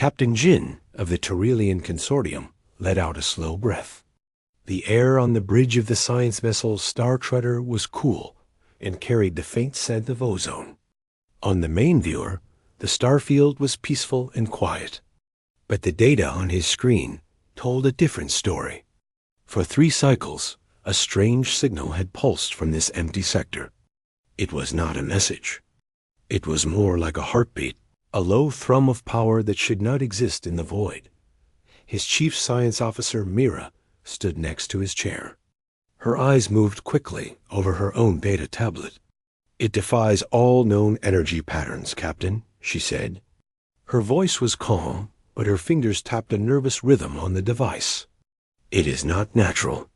Captain Jin of the Turelian Consortium let out a slow breath. The air on the bridge of the science vessel Star Treader was cool and carried the faint scent of ozone. On the main viewer, the starfield was peaceful and quiet. But the data on his screen told a different story. For 3 cycles, a strange signal had pulsed from this empty sector. It was not a message. It was more like a heartbeat, a low thrum of power that should not exist in the void. His chief science officer, Mira, stood next to his chair. Her eyes moved quickly over her own data tablet. "It defies all known energy patterns, Captain," she said. Her voice was calm, but her fingers tapped a nervous rhythm on the device. "It is not natural,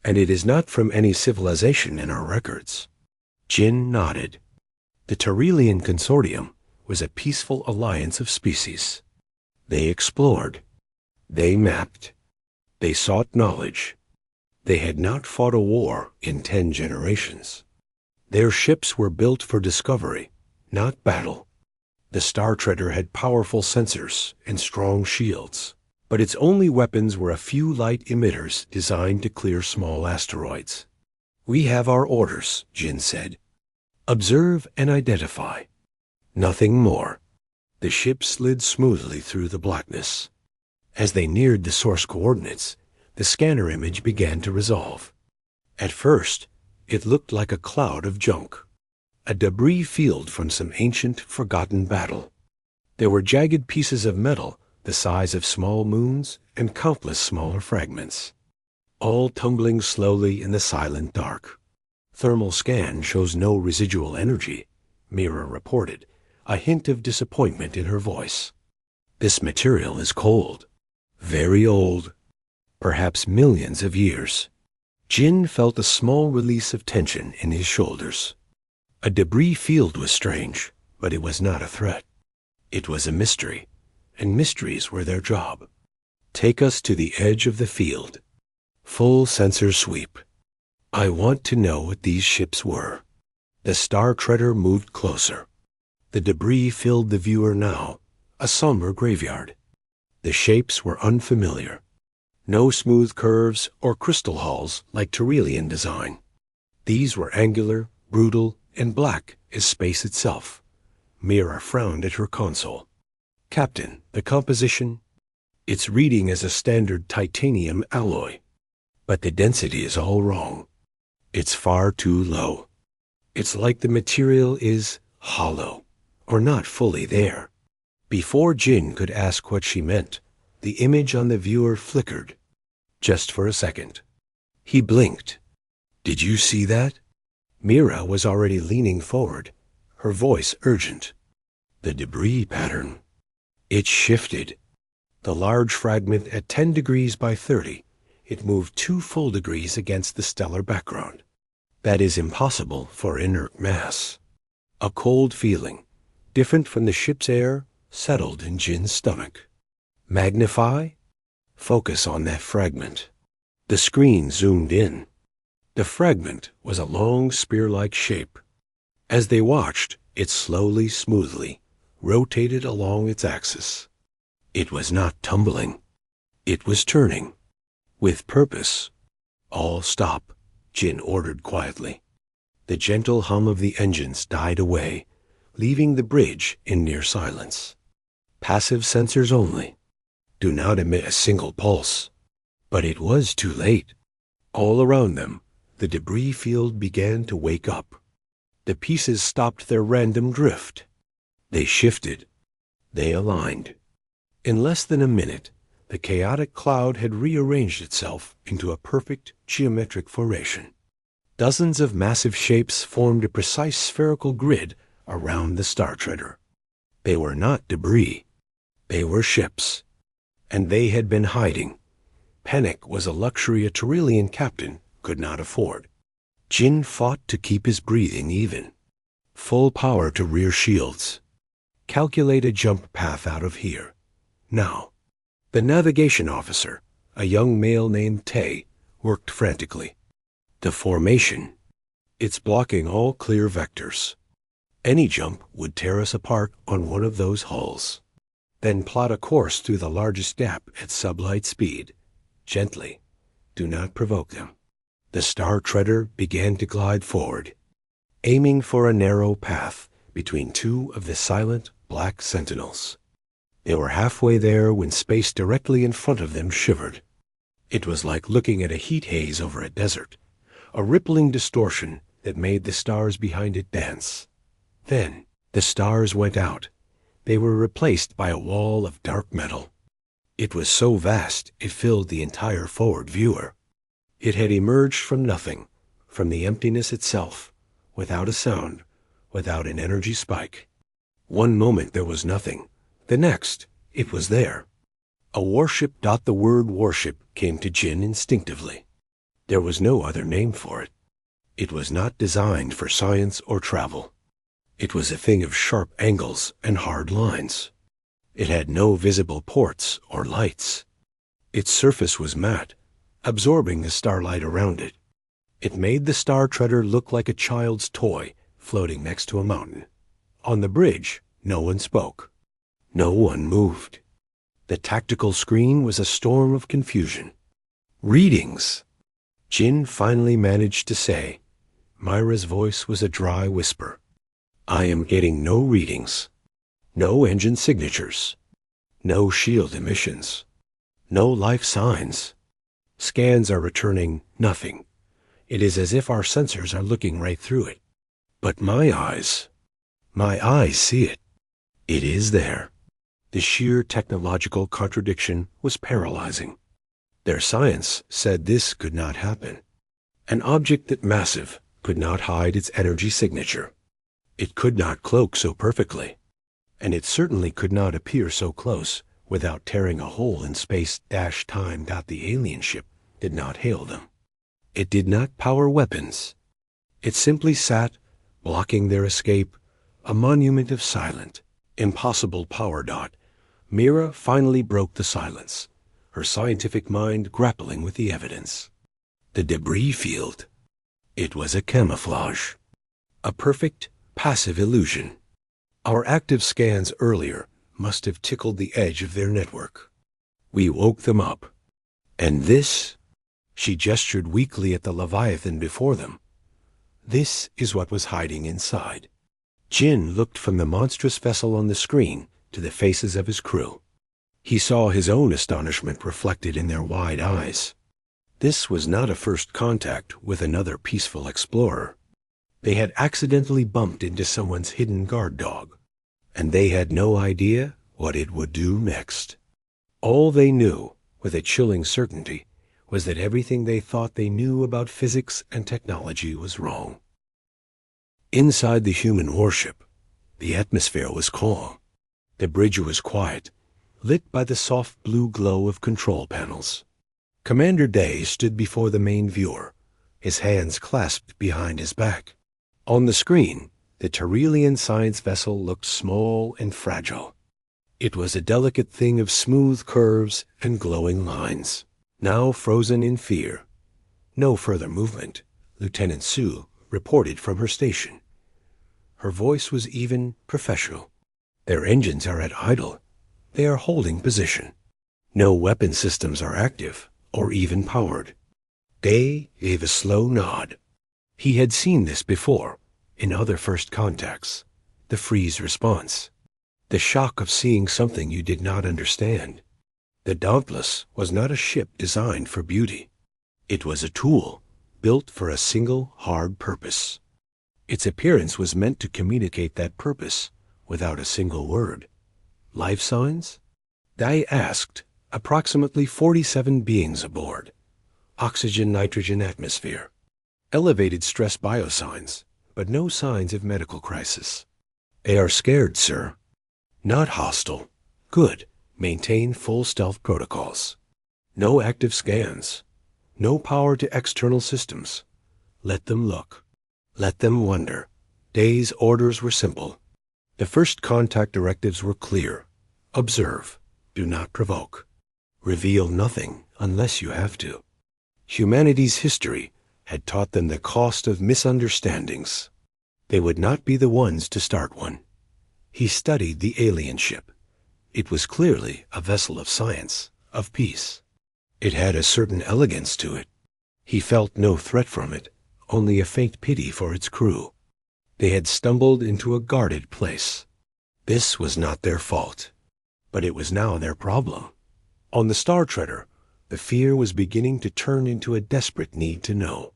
and it is not from any civilization in our records." Jin nodded. The Turelian Consortium was a peaceful alliance of species. They explored. They mapped. They sought knowledge. They had not fought a war in 10 generations. Their ships were built for discovery, not battle. The Star Treader had powerful sensors and strong shields, but its only weapons were a few light emitters designed to clear small asteroids. "We have our orders," Jin said. "Observe and identify. Nothing more." The ship slid smoothly through the blackness. As they neared the source coordinates, the scanner image began to resolve. At first, it looked like a cloud of junk, a debris field from some ancient, forgotten battle. There were jagged pieces of metal the size of small moons and countless smaller fragments, all tumbling slowly in the silent dark. "Thermal scan shows no residual energy," Mira reported, a hint of disappointment in her voice. "This material is cold, very old, perhaps millions of years." Jin felt a small release of tension in his shoulders. A debris field was strange, but it was not a threat. It was a mystery, and mysteries were their job. "Take us to the edge of the field. Full sensor sweep. I want to know what these ships were." The Star Treader moved closer. The debris filled the viewer now, a somber graveyard. The shapes were unfamiliar. No smooth curves or crystal hulls like Turelian design. These were angular, brutal, and black as space itself. Mira frowned at her console. "Captain, the composition? It's reading as a standard titanium alloy. But the density is all wrong. It's far too low. It's like the material is hollow, or not fully there." Before Jin could ask what she meant, the image on the viewer flickered, just for a second. He blinked. "Did you see that?" Mira was already leaning forward, her voice urgent. "The debris pattern. It shifted. The large fragment at 10 degrees by 30, it moved 2 full degrees against the stellar background. That is impossible for inert mass." A cold feeling, different from the ship's air, settled in Jin's stomach. "Magnify? Focus on that fragment." The screen zoomed in. The fragment was a long spear-like shape. As they watched, it slowly, smoothly rotated along its axis. It was not tumbling. It was turning. With purpose. "All stop," Jin ordered quietly. The gentle hum of the engines died away, leaving the bridge in near silence. "Passive sensors only. Do not emit a single pulse." But it was too late. All around them, the debris field began to wake up. The pieces stopped their random drift. They shifted. They aligned. In less than a minute, the chaotic cloud had rearranged itself into a perfect geometric formation. Dozens of massive shapes formed a precise spherical grid around the Star Treader. They were not debris. They were ships. And they had been hiding. Panic was a luxury a Turelian captain could not afford. Jin fought to keep his breathing even. Full power to rear shields. Calculate a jump path out of here. Now. The navigation officer, a young male named Tay, worked frantically. "The formation. It's blocking all clear vectors. Any jump would tear us apart on one of those hulls." Then plot a course through the largest gap at sublight speed. Gently. Do not provoke them. The Star Treader began to glide forward, aiming for a narrow path between two of the silent black sentinels. They were halfway there when space directly in front of them shivered. It was like looking at a heat haze over a desert, a rippling distortion that made the stars behind it dance. Then the stars went out. They were replaced by a wall of dark metal. It was so vast it filled the entire forward viewer. It had emerged from nothing, from the emptiness itself, without a sound, without an energy spike. One moment there was nothing. The next, it was there. A warship. The word warship came to Jin instinctively. There was no other name for it. It was not designed for science or travel. It was a thing of sharp angles and hard lines. It had no visible ports or lights. Its surface was matte, absorbing the starlight around it. It made the Star Treader look like a child's toy floating next to a mountain. On the bridge, no one spoke. No one moved. The tactical screen was a storm of confusion. Readings. Jin finally managed to say. Myra's voice was a dry whisper. I am getting no readings. No engine signatures. No shield emissions. No life signs. Scans are returning nothing. It is as if our sensors are looking right through it. But my eyes see it. It is there. The sheer technological contradiction was paralyzing. Their science said this could not happen. An object that massive could not hide its energy signature. It could not cloak so perfectly. And it certainly could not appear so close without tearing a hole in space-time. The alien ship did not hail them. It did not power weapons. It simply sat, blocking their escape, a monument of silent, impossible power. Mira finally broke the silence, her scientific mind grappling with the evidence. The debris field. It was a camouflage. A perfect, passive illusion. Our active scans earlier must have tickled the edge of their network. We woke them up. And this, she gestured weakly at the Leviathan before them. This is what was hiding inside. Jin looked from the monstrous vessel on the screen to the faces of his crew. He saw his own astonishment reflected in their wide eyes. This was not a first contact with another peaceful explorer. They had accidentally bumped into someone's hidden guard dog, and they had no idea what it would do next. All they knew, with a chilling certainty, was that everything they thought they knew about physics and technology was wrong. Inside the human warship, the atmosphere was calm. The bridge was quiet, lit by the soft blue glow of control panels. Commander Day stood before the main viewer, his hands clasped behind his back. On the screen, the Tyrrelian science vessel looked small and fragile. It was a delicate thing of smooth curves and glowing lines, now frozen in fear. No further movement, Lieutenant Sue reported from her station. Her voice was even, professional. Their engines are at idle. They are holding position. No weapon systems are active or even powered. Day gave a slow nod. He had seen this before, in other first contacts. The freeze response. The shock of seeing something you did not understand. The Dauntless was not a ship designed for beauty. It was a tool, built for a single hard purpose. Its appearance was meant to communicate that purpose without a single word. Life signs? Dai asked. Approximately 47 beings aboard. Oxygen, nitrogen atmosphere. Elevated stress biosigns, but no signs of medical crisis. They are scared, sir. Not hostile. Good. Maintain full stealth protocols. No active scans. No power to external systems. Let them look. Let them wonder. Day's orders were simple. The first contact directives were clear. Observe. Do not provoke. Reveal nothing unless you have to. Humanity's history had taught them the cost of misunderstandings. They would not be the ones to start one. He studied the alien ship. It was clearly a vessel of science, of peace. It had a certain elegance to it. He felt no threat from it, only a faint pity for its crew. They had stumbled into a guarded place. This was not their fault, but it was now their problem. On the Star Treader, the fear was beginning to turn into a desperate need to know.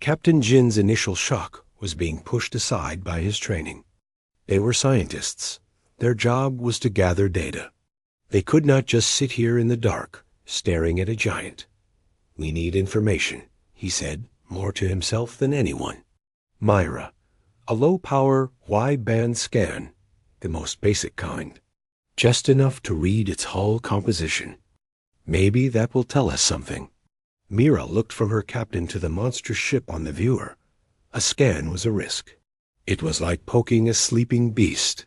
Captain Jin's initial shock was being pushed aside by his training. They were scientists. Their job was to gather data. They could not just sit here in the dark, staring at a giant. "We need information," he said, more to himself than anyone. Myra, a low-power, wide-band scan, the most basic kind. Just enough to read its hull composition. Maybe that will tell us something. Mira looked from her captain to the monstrous ship on the viewer. A scan was a risk. It was like poking a sleeping beast.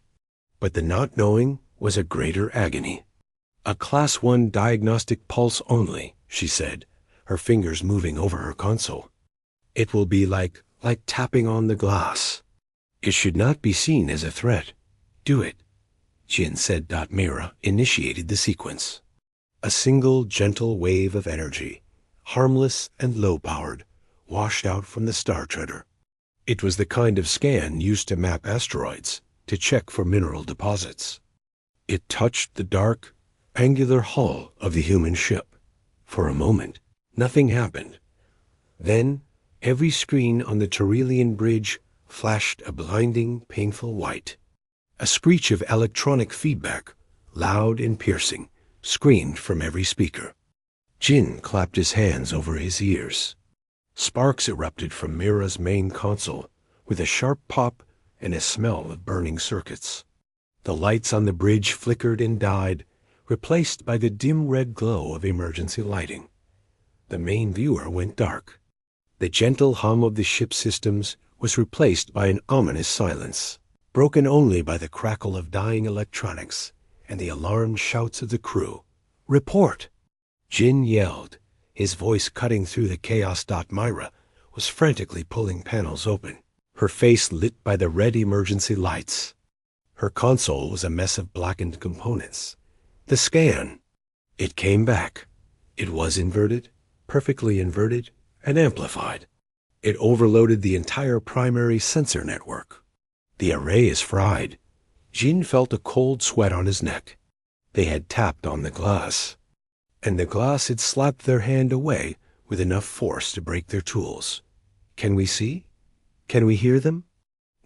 But the not knowing was a greater agony. "A Class 1 diagnostic pulse only," she said, her fingers moving over her console. "It will be like tapping on the glass. It should not be seen as a threat. Do it," Jin said. Mira initiated the sequence. A single gentle wave of energy, harmless and low-powered, washed out from the Star Treader. It was the kind of scan used to map asteroids, to check for mineral deposits. It touched the dark, angular hull of the human ship. For a moment, nothing happened. Then, every screen on the Tyrrhenian bridge flashed a blinding, painful white. A screech of electronic feedback, loud and piercing, screamed from every speaker. Jin clapped his hands over his ears. Sparks erupted from Mira's main console, with a sharp pop and a smell of burning circuits. The lights on the bridge flickered and died, replaced by the dim red glow of emergency lighting. The main viewer went dark. The gentle hum of the ship's systems was replaced by an ominous silence, broken only by the crackle of dying electronics and the alarmed shouts of the crew. "Report!" Jin yelled, his voice cutting through the chaos. Myra was frantically pulling panels open, her face lit by the red emergency lights. Her console was a mess of blackened components. The scan. It came back. It was inverted, perfectly inverted, and amplified. It overloaded the entire primary sensor network. "The array is fried." Jin felt a cold sweat on his neck. They had tapped on the glass, and the glass had slapped their hand away with enough force to break their tools. "Can we see? Can we hear them?"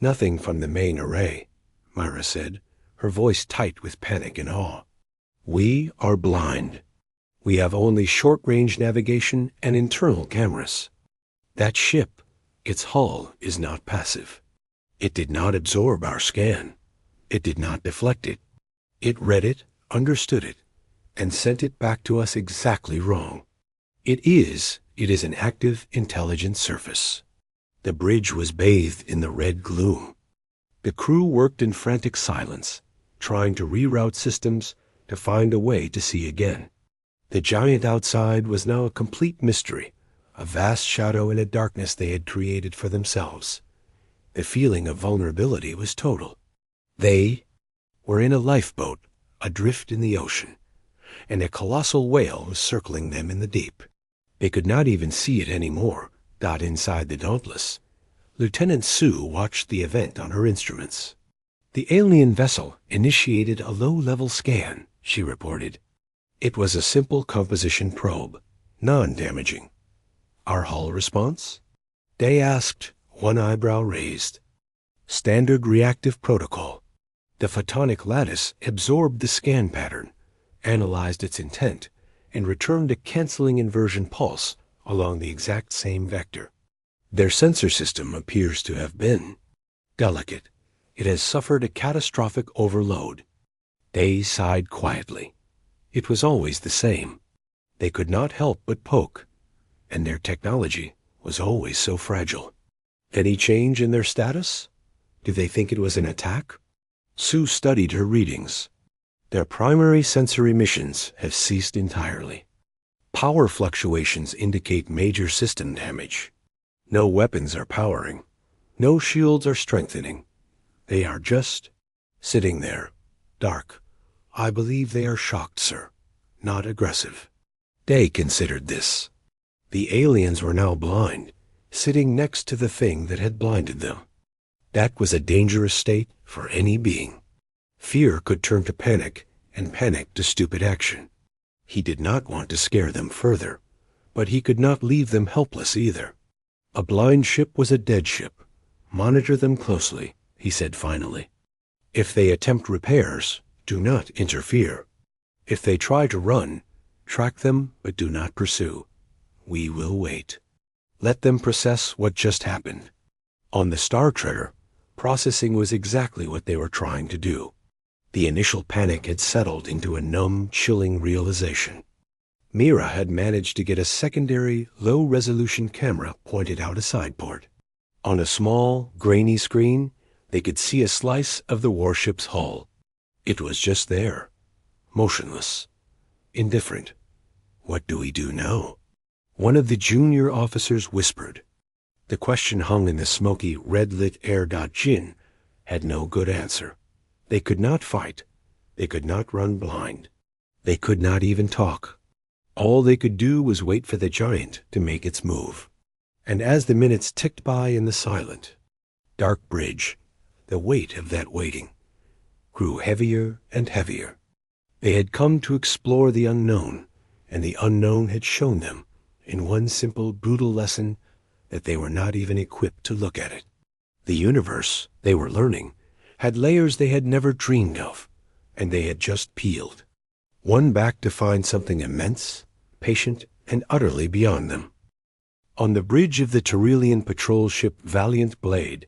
"Nothing from the main array," Myra said, her voice tight with panic and awe. "We are blind. We have only short-range navigation and internal cameras. That ship, its hull is not passive. It did not absorb our scan. It did not deflect it. It read it, understood it, and sent it back to us exactly wrong. It is an active, intelligent surface." The bridge was bathed in the red gloom. The crew worked in frantic silence, trying to reroute systems to find a way to see again. The giant outside was now a complete mystery, a vast shadow in a darkness they had created for themselves. The feeling of vulnerability was total. They were in a lifeboat, adrift in the ocean, and a colossal whale was circling them in the deep. They could not even see it anymore. Inside the Dauntless, Lieutenant Sue watched the event on her instruments. "The alien vessel initiated a low-level scan," she reported. "It was a simple composition probe, non-damaging." "Our hull response?" Day asked, one eyebrow raised. "Standard reactive protocol." The photonic lattice absorbed the scan pattern, analyzed its intent, and returned a canceling inversion pulse along the exact same vector. "Their sensor system appears to have been delicate. It has suffered a catastrophic overload." Day sighed quietly. It was always the same. They could not help but poke, and their technology was always so fragile. "Any change in their status? Do they think it was an attack?" Sue studied her readings. "Their primary sensor emissions have ceased entirely. Power fluctuations indicate major system damage. No weapons are powering. No shields are strengthening. They are just sitting there, dark, I believe they are shocked, sir, not aggressive. Day considered this. The aliens were now blind, sitting next to the thing that had blinded them. That was a dangerous state for any being. Fear could turn to panic, and panic to stupid action. He did not want to scare them further, but he could not leave them helpless either. A blind ship was a dead ship. Monitor them closely, he said finally. If they attempt repairs, do not interfere. If they try to run, track them but do not pursue. We will wait. Let them process what just happened. On the Star Treader, processing was exactly what they were trying to do. The initial panic had settled into a numb, chilling realization. Mira had managed to get a secondary, low-resolution camera pointed out a sideport. On a small, grainy screen, they could see a slice of the warship's hull. It was just there, motionless, indifferent. What do we do now? One of the junior officers whispered. The question hung in the smoky, red-lit air. Jin had no good answer. They could not fight. They could not run blind. They could not even talk. All they could do was wait for the giant to make its move. And as the minutes ticked by in the silent, dark bridge, the weight of that waiting grew heavier and heavier. They had come to explore the unknown, and the unknown had shown them, in one simple, brutal lesson, that they were not even equipped to look at it. The universe, they were learning, had layers they had never dreamed of, and they had just peeled. One back to find something immense, patient, and utterly beyond them. On the bridge of the Tyrrelian patrol ship Valiant Blade,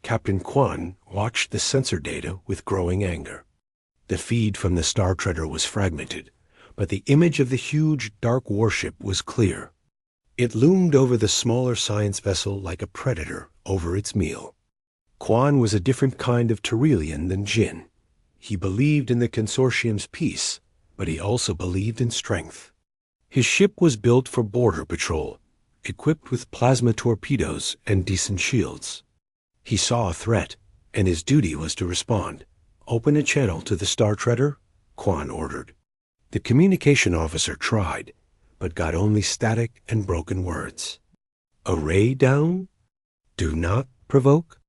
Captain Quan watched the sensor data with growing anger. The feed from the Star Treader was fragmented, but the image of the huge, dark warship was clear. It loomed over the smaller science vessel like a predator over its meal. Quan was a different kind of Tyrrelian than Jin. He believed in the consortium's peace, but he also believed in strength. His ship was built for border patrol, equipped with plasma torpedoes and decent shields. He saw a threat, and his duty was to respond. Open a channel to the Star Treader, Quan ordered. The communication officer tried, but got only static and broken words. Array down? Do not provoke?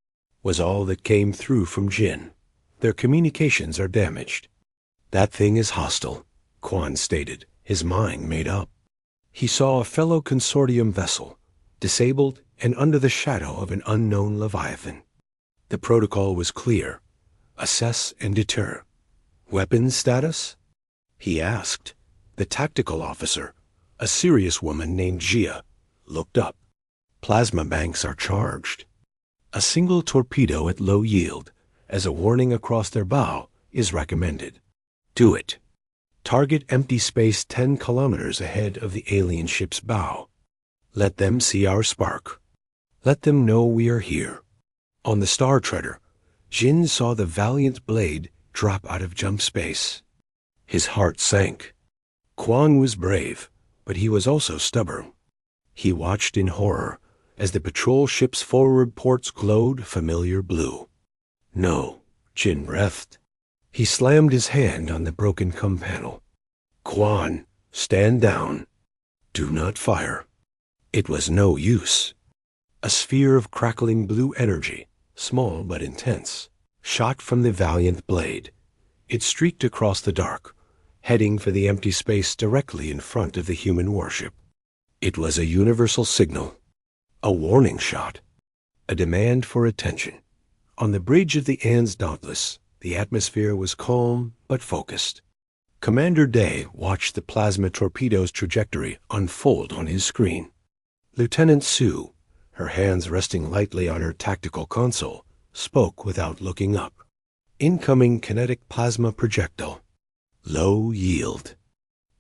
Was all that came through from Jin. Their communications are damaged. That thing is hostile, Quan stated, his mind made up. He saw a fellow consortium vessel, disabled and under the shadow of an unknown Leviathan. The protocol was clear. Assess and deter. Weapons status? He asked. The tactical officer, a serious woman named Jia, looked up. Plasma banks are charged. A single torpedo at low yield, as a warning across their bow, is recommended. Do it. Target empty space 10 kilometers ahead of the alien ship's bow. Let them see our spark. Let them know we are here. On the Star Treader, Jin saw the Valiant Blade drop out of jump space. His heart sank. Quan was brave, but he was also stubborn. He watched in horror as the patrol ship's forward ports glowed familiar blue. No, Jin breathed. He slammed his hand on the broken com panel. Quan, stand down. Do not fire. It was no use. A sphere of crackling blue energy, small but intense, shot from the Valiant Blade. It streaked across the dark, heading for the empty space directly in front of the human warship. It was a universal signal, a warning shot, a demand for attention. On the bridge of the Anne's Dauntless, the atmosphere was calm but focused. Commander Day watched the plasma torpedo's trajectory unfold on his screen. Lieutenant Sue, her hands resting lightly on her tactical console, spoke without looking up. Incoming kinetic plasma projectile. Low yield.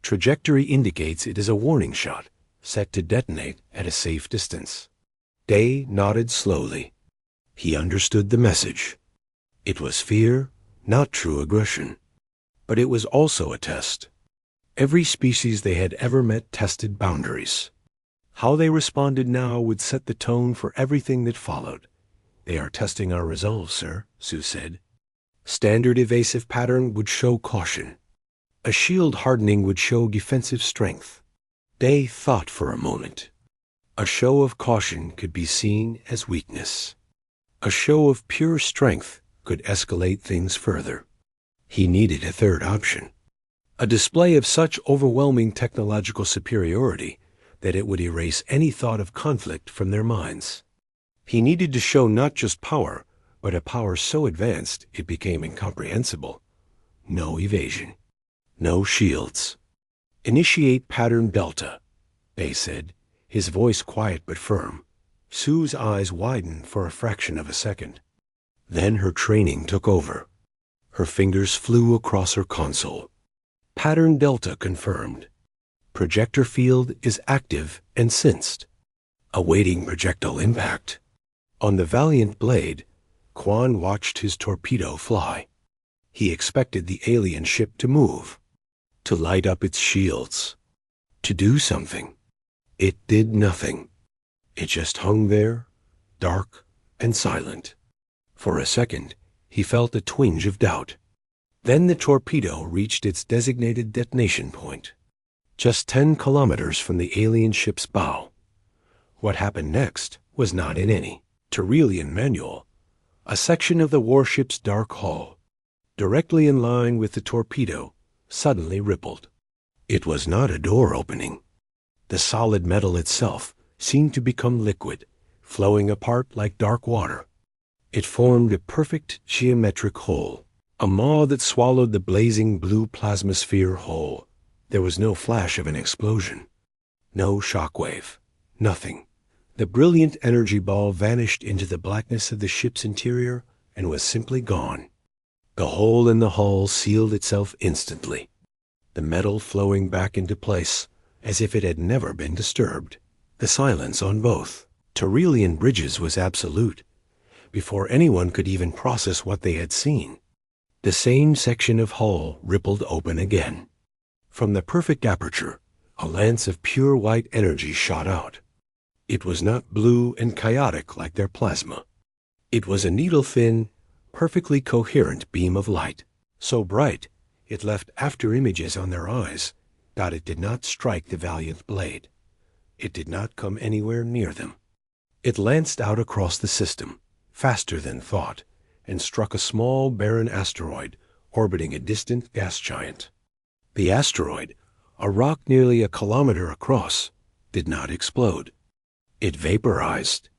Trajectory indicates it is a warning shot, set to detonate at a safe distance. Day nodded slowly. He understood the message. It was fear, not true aggression. But it was also a test. Every species they had ever met tested boundaries. How they responded now would set the tone for everything that followed. They are testing our resolve, sir, Sue said. Standard evasive pattern would show caution. A shield hardening would show defensive strength. They thought for a moment. A show of caution could be seen as weakness. A show of pure strength could escalate things further. He needed a third option. A display of such overwhelming technological superiority that it would erase any thought of conflict from their minds. He needed to show not just power, but a power so advanced it became incomprehensible. No evasion. No shields. Initiate pattern Delta, Bay said, his voice quiet but firm. Sue's eyes widened for a fraction of a second. Then her training took over. Her fingers flew across her console. Pattern Delta confirmed. Projector field is active and sensed. Awaiting projectile impact. On the Valiant blade, Quan watched his torpedo fly. He expected the alien ship to move, to light up its shields, to do something. It did nothing. It just hung there, dark and silent. For a second, he felt a twinge of doubt. Then the torpedo reached its designated detonation point, just 10 kilometers from the alien ship's bow. What happened next was not in any Tyrrellian manual. A section of the warship's dark hull, directly in line with the torpedo, suddenly rippled. It was not a door opening. The solid metal itself seemed to become liquid, flowing apart like dark water. It formed a perfect geometric hole, a maw that swallowed the blazing blue plasma sphere whole. There was no flash of an explosion, no shockwave, nothing. The brilliant energy ball vanished into the blackness of the ship's interior and was simply gone. The hole in the hull sealed itself instantly, the metal flowing back into place as if it had never been disturbed. The silence on both Tyrrellian bridges was absolute, before anyone could even process what they had seen. The same section of hull rippled open again. From the perfect aperture, a lance of pure white energy shot out. It was not blue and chaotic like their plasma. It was a needle-thin, perfectly coherent beam of light, so bright it left after images on their eyes, but it did not strike the Valiant blade. It did not come anywhere near them. It lanced out across the system, faster than thought, and struck a small barren asteroid orbiting a distant gas giant. The asteroid, a rock nearly a kilometer across, did not explode. It vaporized.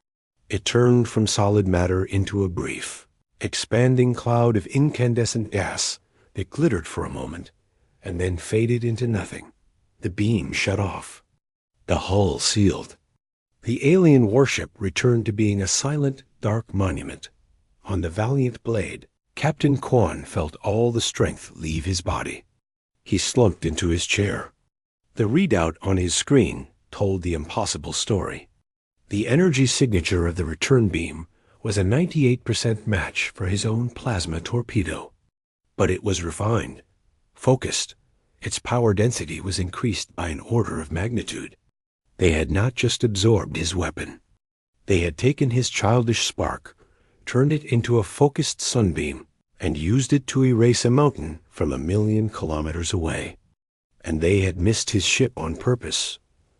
It turned from solid matter into a brief, expanding cloud of incandescent gas that glittered for a moment and then faded into nothing. The beam shut off. The hull sealed. The alien warship returned to being a silent, dark monument. On the Valiant blade, Captain Quan felt all the strength leave his body. He slumped into his chair. The readout on his screen told the impossible story. The energy signature of the return beam was a 98% match for his own plasma torpedo. But it was refined, focused. Its power density was increased by an order of magnitude. They had not just absorbed his weapon. They had taken his childish spark, turned it into a focused sunbeam, and used it to erase a mountain from 1,000,000 kilometers away. And they had missed his ship on purpose.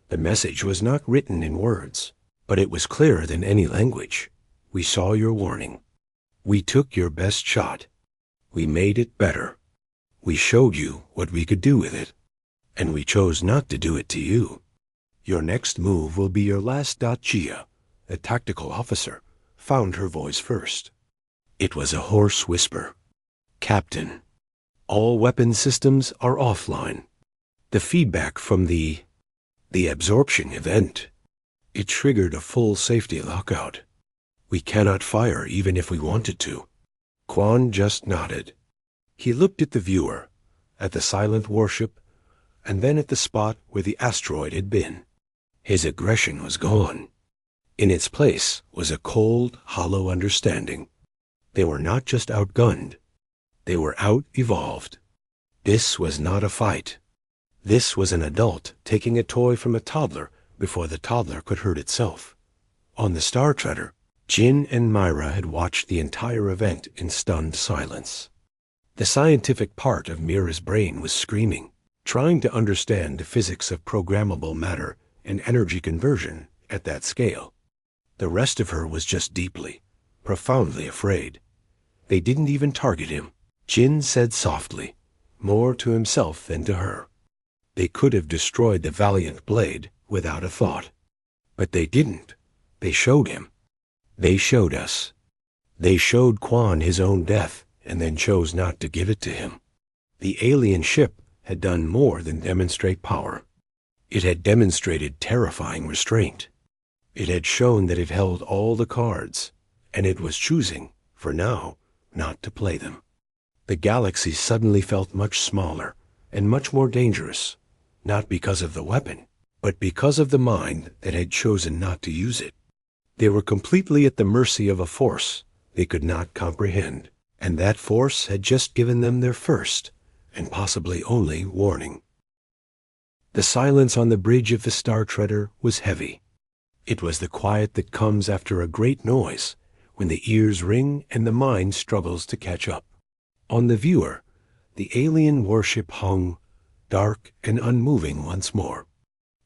The message was not written in words, but it was clearer than any language. We saw your warning. We took your best shot. We made it better. We showed you what we could do with it. And we chose not to do it to you. Your next move will be your last. Gia, the tactical officer, found her voice first. It was a hoarse whisper. Captain, all weapon systems are offline. The feedback from the absorption event, it triggered a full safety lockout. We cannot fire even if we wanted to. Quan just nodded. He looked at the viewer, at the silent warship, and then at the spot where the asteroid had been. His aggression was gone. In its place was a cold, hollow understanding. They were not just outgunned. They were out-evolved. This was not a fight. This was an adult taking a toy from a toddler before the toddler could hurt itself. On the Star Treader, Jin and Myra had watched the entire event in stunned silence. The scientific part of Mira's brain was screaming, trying to understand the physics of programmable matter and energy conversion at that scale. The rest of her was just deeply, profoundly afraid. They didn't even target him, Jin said softly, more to himself than to her. They could have destroyed the valiant blade without a thought. But they didn't. They showed him. They showed us. They showed Quan his own death and then chose not to give it to him. The alien ship had done more than demonstrate power. It had demonstrated terrifying restraint. It had shown that it held all the cards, and it was choosing, for now, not to play them. The galaxy suddenly felt much smaller and much more dangerous, not because of the weapon, but because of the mind that had chosen not to use it. They were completely at the mercy of a force they could not comprehend, and that force had just given them their first, and possibly only, warning. The silence on the bridge of the Star Treader was heavy. It was the quiet that comes after a great noise, when the ears ring and the mind struggles to catch up. On the viewer, the alien warship hung, dark and unmoving once more.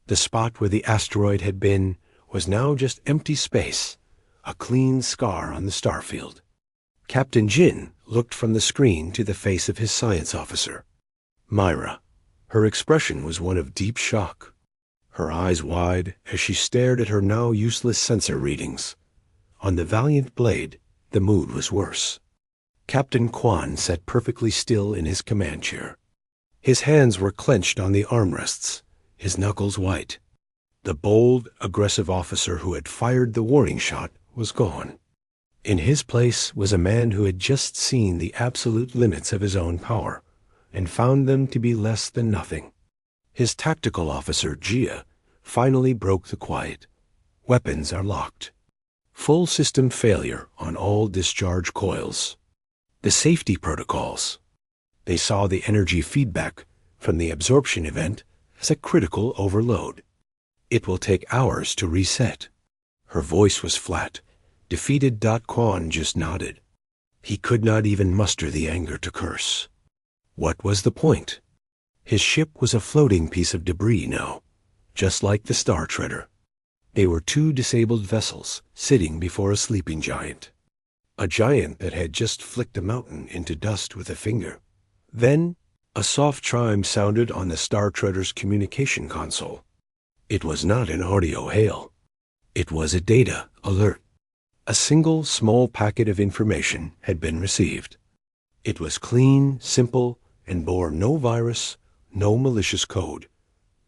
The spot where the asteroid had been was now just empty space, a clean scar on the starfield. Captain Jin looked from the screen to the face of his science officer, Myra. Her expression was one of deep shock, her eyes wide as she stared at her now useless sensor readings. On the valiant blade, the mood was worse. Captain Quan sat perfectly still in his command chair. His hands were clenched on the armrests, his knuckles white. The bold, aggressive officer who had fired the warning shot was gone. In his place was a man who had just seen the absolute limits of his own power, and found them to be less than nothing. His tactical officer, Jia, finally broke the quiet. Weapons are locked. Full system failure on all discharge coils. The safety protocols. They saw the energy feedback from the absorption event as a critical overload. It will take hours to reset. Her voice was flat. Defeated. Quan just nodded. He could not even muster the anger to curse. What was the point? His ship was a floating piece of debris now, just like the Star Treader. They were two disabled vessels sitting before a sleeping giant. A giant that had just flicked a mountain into dust with a finger. Then, a soft chime sounded on the Star Treader's communication console. It was not an audio hail. It was a data alert. A single small packet of information had been received. It was clean, simple, and bore no virus, no malicious code.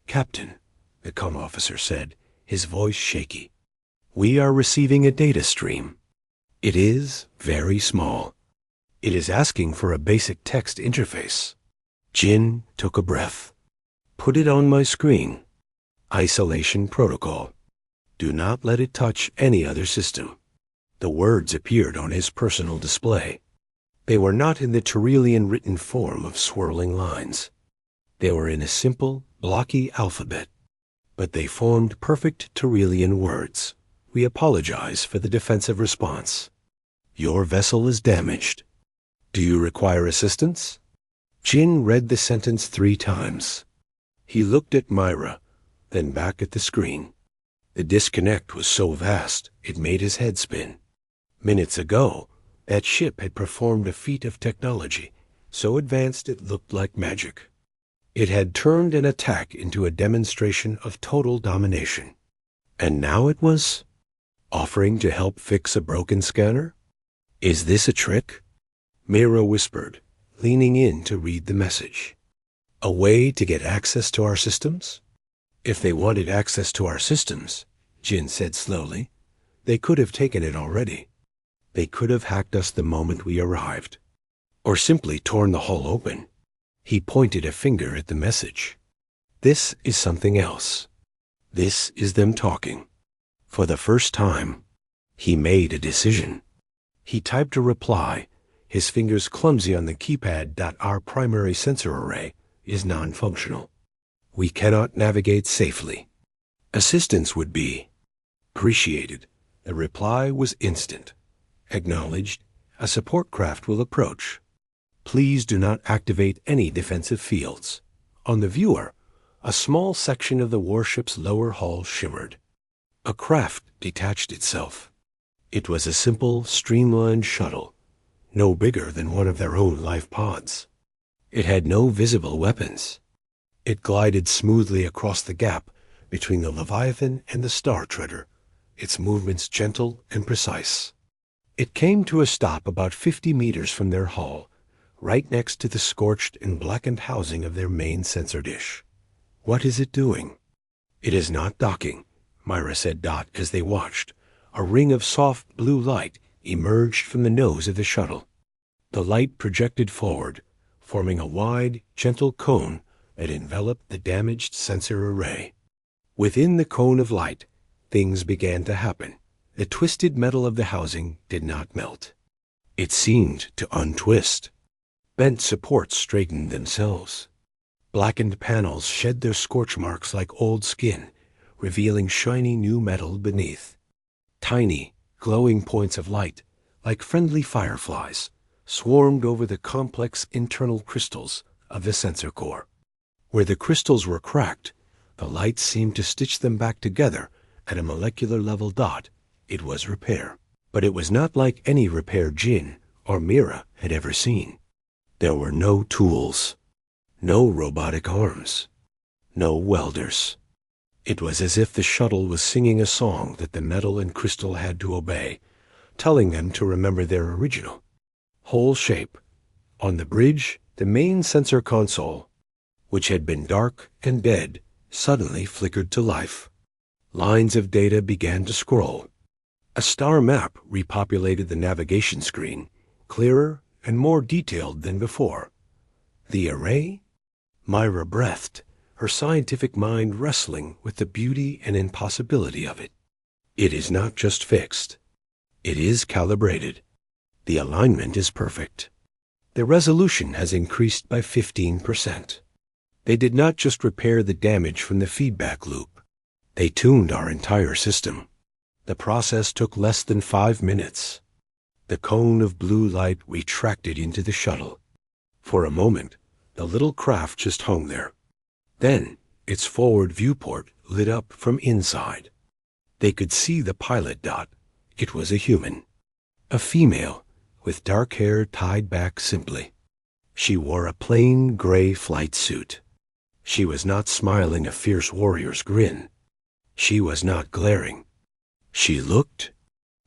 "Captain," the comm officer said, his voice shaky, "we are receiving a data stream. It is very small. It is asking for a basic text interface." Jin took a breath. "Put it on my screen. Isolation protocol. Do not let it touch any other system." The words appeared on his personal display. They were not in the Tyrrellian written form of swirling lines. They were in a simple, blocky alphabet, but they formed perfect Tyrrellian words. "We apologize for the defensive response. Your vessel is damaged. Do you require assistance?" Jin read the sentence 3 times. He looked at Myra, then back at the screen. The disconnect was so vast it made his head spin. Minutes ago, that ship had performed a feat of technology, so advanced it looked like magic. It had turned an attack into a demonstration of total domination. And now it was offering to help fix a broken scanner? Is this a trick? Mira whispered, leaning in to read the message. A way to get access to our systems? If they wanted access to our systems, Jin said slowly, they could have taken it already. They could have hacked us the moment we arrived, or simply torn the hull open. He pointed a finger at the message. This is something else. This is them talking. For the first time, he made a decision. He typed a reply, his fingers clumsy on the keypad. Our primary sensor array is non-functional. We cannot navigate safely. Assistance would be appreciated. The reply was instant. Acknowledged. A support craft will approach. Please do not activate any defensive fields. On the viewer, a small section of the warship's lower hull shimmered. A craft detached itself. It was a simple, streamlined shuttle, no bigger than one of their own life pods. It had no visible weapons. It glided smoothly across the gap between the Leviathan and the Star Treader, its movements gentle and precise. It came to a stop about 50 meters from their hull, right next to the scorched and blackened housing of their main sensor dish. What is it doing? It is not docking, Myra said Dot as they watched. A ring of soft blue light emerged from the nose of the shuttle. The light projected forward, forming a wide, gentle cone that enveloped the damaged sensor array. Within the cone of light, things began to happen. The twisted metal of the housing did not melt. It seemed to untwist. Bent supports straightened themselves. Blackened panels shed their scorch marks like old skin, revealing shiny new metal beneath. Tiny, glowing points of light, like friendly fireflies, swarmed over the complex internal crystals of the sensor core. Where the crystals were cracked, the light seemed to stitch them back together at a molecular level. Dot. It was repair. But it was not like any repair Jin or Mira had ever seen. There were no tools, no robotic arms, no welders. It was as if the shuttle was singing a song that the metal and crystal had to obey, telling them to remember their original whole shape. On the bridge, the main sensor console, which had been dark and dead, suddenly flickered to life. Lines of data began to scroll. A star map repopulated the navigation screen, clearer and more detailed than before. The array? Myra breathed, her scientific mind wrestling with the beauty and impossibility of it. It is not just fixed. It is calibrated. The alignment is perfect. The resolution has increased by 15%. They did not just repair the damage from the feedback loop. They tuned our entire system. The process took less than 5 minutes. The cone of blue light retracted into the shuttle. For a moment, the little craft just hung there. Then, its forward viewport lit up from inside. They could see the pilot. Dot. It was a human. A female, with dark hair tied back simply. She wore a plain gray flight suit. She was not smiling a fierce warrior's grin. She was not glaring. She looked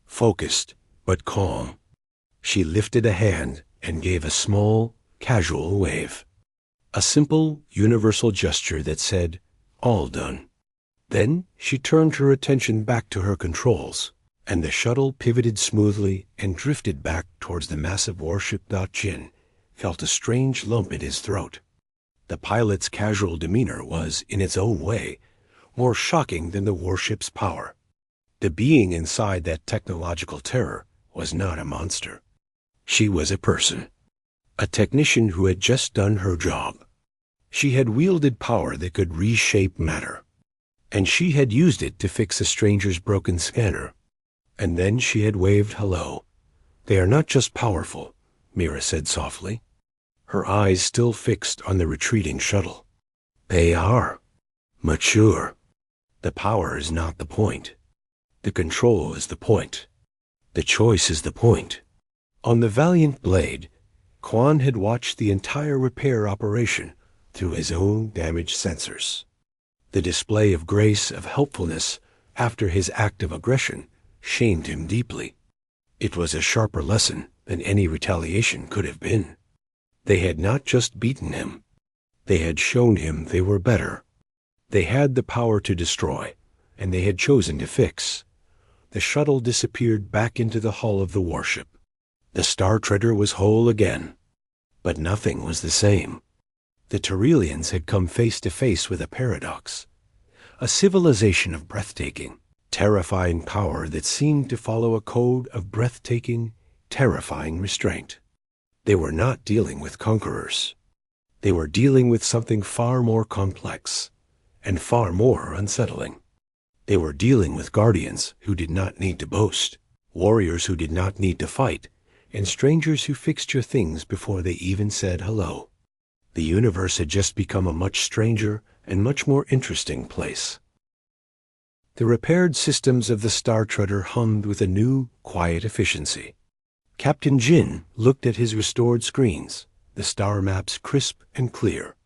focused but calm. She lifted a hand and gave a small, casual wave. A simple, universal gesture that said, "All done." Then she turned her attention back to her controls, and the shuttle pivoted smoothly and drifted back towards the massive warship. Jin felt a strange lump in his throat. The pilot's casual demeanor was, in its own way, more shocking than the warship's power. The being inside that technological terror was not a monster. She was a person, a technician who had just done her job. She had wielded power that could reshape matter, and she had used it to fix a stranger's broken scanner. And then she had waved hello. "They are not just powerful," Mira said softly, her eyes still fixed on the retreating shuttle. "They are mature. The power is not the point. The control is the point. The choice is the point." On the Valiant blade, Quan had watched the entire repair operation through his own damaged sensors. The display of grace, of helpfulness, after his act of aggression, shamed him deeply. It was a sharper lesson than any retaliation could have been. They had not just beaten him. They had shown him they were better. They had the power to destroy, and they had chosen to fix. The shuttle disappeared back into the hull of the warship. The Star Treader was whole again. But nothing was the same. The Tyrellians had come face to face with a paradox. A civilization of breathtaking, terrifying power that seemed to follow a code of breathtaking, terrifying restraint. They were not dealing with conquerors. They were dealing with something far more complex and far more unsettling. They were dealing with guardians who did not need to boast, warriors who did not need to fight, and strangers who fixed your things before they even said hello. The universe had just become a much stranger and much more interesting place. The repaired systems of the Star Treader hummed with a new, quiet efficiency. Captain Jin looked at his restored screens, the star maps crisp and clear.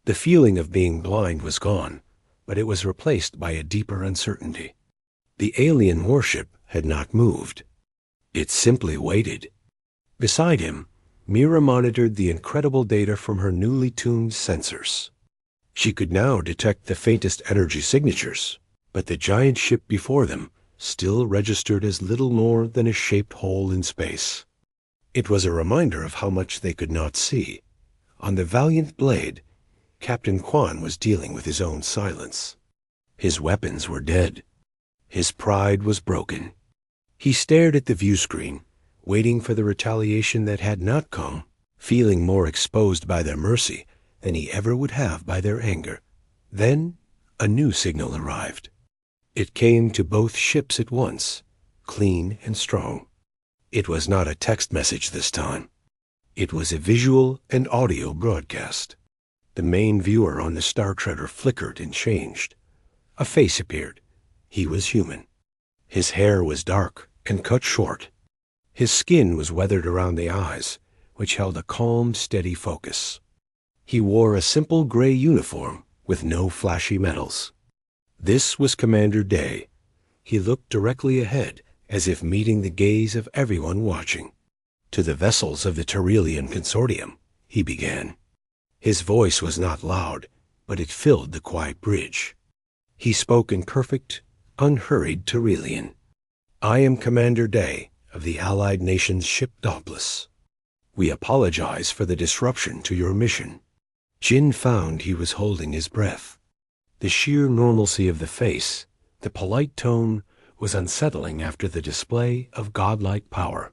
The feeling of being blind was gone, but it was replaced by a deeper uncertainty. The alien warship had not moved. It simply waited. Beside him, Mira monitored the incredible data from her newly tuned sensors. She could now detect the faintest energy signatures, but the giant ship before them still registered as little more than a shaped hole in space. It was a reminder of how much they could not see. On the Valiant Blade, Captain Kwan was dealing with his own silence. His weapons were dead. His pride was broken. He stared at the view screen, waiting for the retaliation that had not come, feeling more exposed by their mercy than he ever would have by their anger. Then a new signal arrived. It came to both ships at once, clean and strong. It was not a text message this time. It was a visual and audio broadcast. The main viewer on the Star Treader flickered and changed. A face appeared. He was human. His hair was dark and cut short. His skin was weathered around the eyes, which held a calm, steady focus. He wore a simple gray uniform with no flashy medals. This was Commander Day. He looked directly ahead, as if meeting the gaze of everyone watching. To the vessels of the Tyrrelian Consortium, he began. His voice was not loud, but it filled the quiet bridge. He spoke in perfect, unhurried Tyrrelian. I am Commander Day of the Allied Nations ship Dauntless. We apologize for the disruption to your mission. Jin found he was holding his breath. The sheer normalcy of the face, the polite tone, was unsettling after the display of godlike power.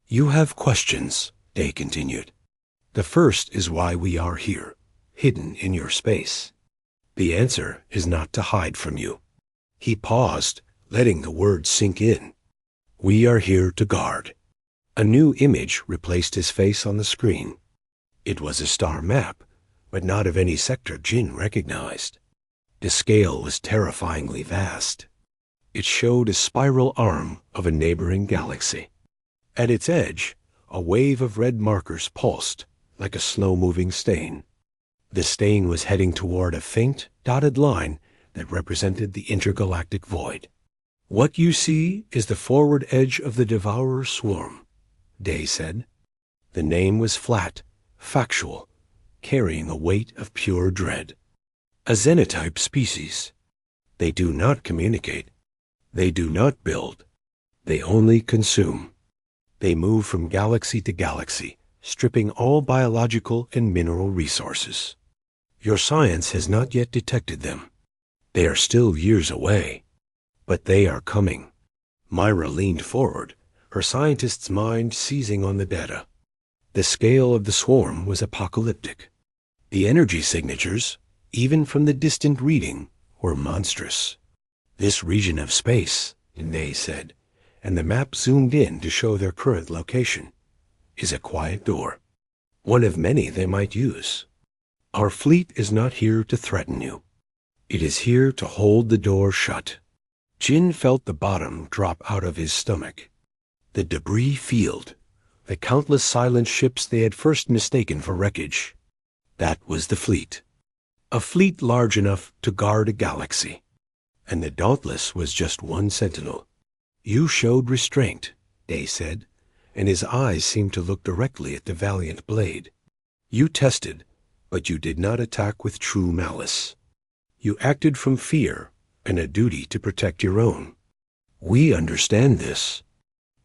You have questions, Day continued. The first is why we are here, hidden in your space. The answer is not to hide from you. He paused, letting the words sink in. We are here to guard. A new image replaced his face on the screen. It was a star map, but not of any sector Jin recognized. The scale was terrifyingly vast. It showed a spiral arm of a neighboring galaxy. At its edge, a wave of red markers pulsed, like a slow-moving stain. The stain was heading toward a faint, dotted line that represented the intergalactic void. What you see is the forward edge of the Devourer swarm, Day said. The name was flat, factual, carrying a weight of pure dread. A xenotype species. They do not communicate. They do not build. They only consume. They move from galaxy to galaxy, stripping all biological and mineral resources. Your science has not yet detected them. They are still years away. But they are coming. Myra leaned forward, her scientist's mind seizing on the data. The scale of the swarm was apocalyptic. The energy signatures, even from the distant reading, were monstrous. This region of space, Day said, and the map zoomed in to show their current location, is a quiet door. One of many they might use. Our fleet is not here to threaten you. It is here to hold the door shut. Jin felt the bottom drop out of his stomach. The debris field, the countless silent ships they had first mistaken for wreckage. That was the fleet. A fleet large enough to guard a galaxy. And the Dauntless was just one sentinel. You showed restraint, Day said, and his eyes seemed to look directly at the Valiant Blade. You tested, but you did not attack with true malice. You acted from fear and a duty to protect your own. We understand this.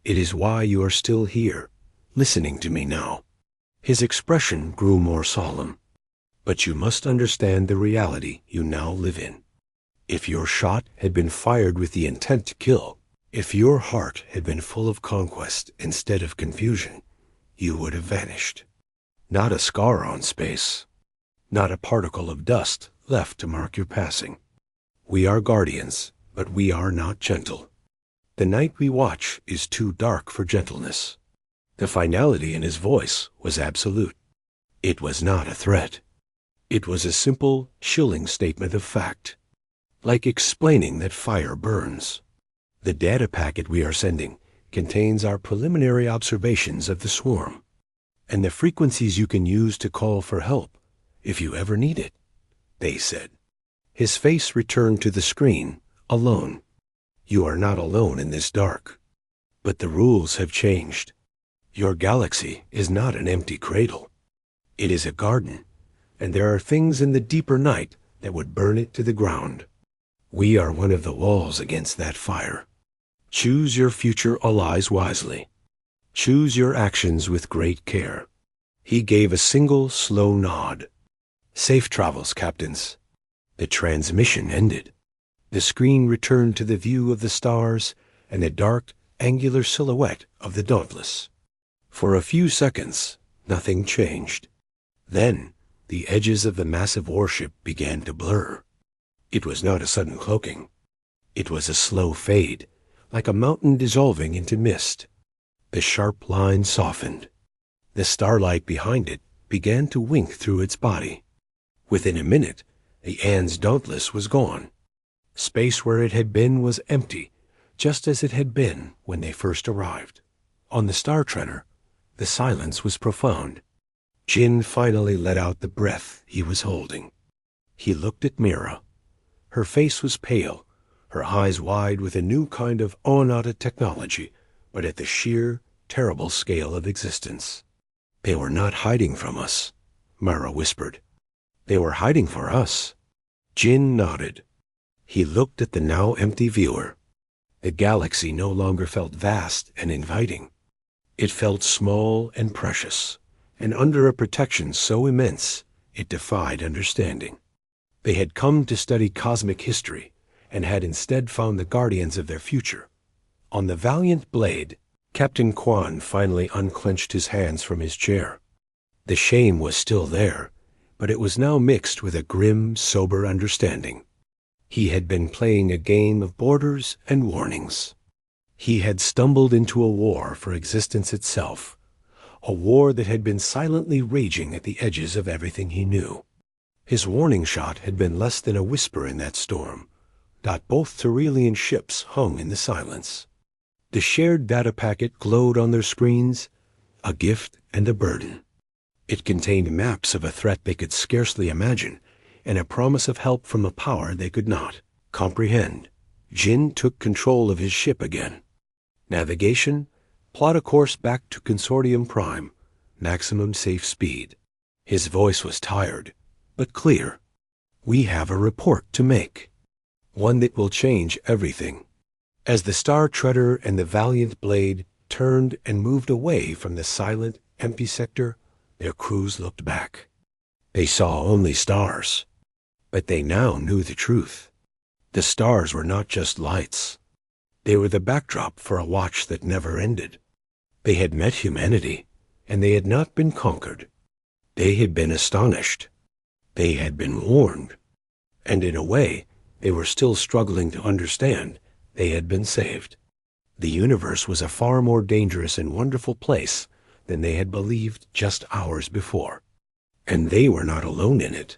It is why you are still here, listening to me now. His expression grew more solemn. But you must understand the reality you now live in. If your shot had been fired with the intent to kill, if your heart had been full of conquest instead of confusion, you would have vanished. Not a scar on space. Not a particle of dust left to mark your passing. We are guardians, but we are not gentle. The night we watch is too dark for gentleness. The finality in his voice was absolute. It was not a threat. It was a simple, chilling statement of fact, like explaining that fire burns. The data packet we are sending contains our preliminary observations of the swarm, and the frequencies you can use to call for help if you ever need it, they said. His face returned to the screen, alone. You are not alone in this dark. But the rules have changed. Your galaxy is not an empty cradle. It is a garden, and there are things in the deeper night that would burn it to the ground. We are one of the walls against that fire. Choose your future allies wisely. Choose your actions with great care. He gave a single slow nod. Safe travels, captains. The transmission ended. The screen returned to the view of the stars and the dark, angular silhouette of the Dauntless. For a few seconds, nothing changed. Then, the edges of the massive warship began to blur. It was not a sudden cloaking. It was a slow fade, like a mountain dissolving into mist. The sharp line softened. The starlight behind it began to wink through its body. Within a minute, the Ann's Dauntless was gone. Space where it had been was empty, just as it had been when they first arrived. On the Star Treader, the silence was profound. Jin finally let out the breath he was holding. He looked at Mira. Her face was pale, her eyes wide with a new kind of awe not at technology, but at the sheer, terrible scale of existence. They were not hiding from us, Mira whispered. They were hiding for us. Jin nodded. He looked at the now empty viewer. The galaxy no longer felt vast and inviting. It felt small and precious, and under a protection so immense it defied understanding. They had come to study cosmic history, and had instead found the guardians of their future. On the Valiant Blade, Captain Kwan finally unclenched his hands from his chair. The shame was still there, but it was now mixed with a grim, sober understanding. He had been playing a game of borders and warnings. He had stumbled into a war for existence itself, a war that had been silently raging at the edges of everything he knew. His warning shot had been less than a whisper in that storm. Both Tyrellian ships hung in the silence. The shared data packet glowed on their screens, a gift and a burden. It contained maps of a threat they could scarcely imagine, and a promise of help from a power they could not comprehend. Jin took control of his ship again. Navigation, plot a course back to Consortium Prime, maximum safe speed. His voice was tired, but clear. We have a report to make. One that will change everything. As the Star Treader and the Valiant Blade turned and moved away from the silent, empty sector, their crews looked back. They saw only stars. But they now knew the truth. The stars were not just lights. They were the backdrop for a watch that never ended. They had met humanity, and they had not been conquered. They had been astonished. They had been warned. And in a way, they were still struggling to understand they had been saved. The universe was a far more dangerous and wonderful place than they had believed just hours before. And they were not alone in it.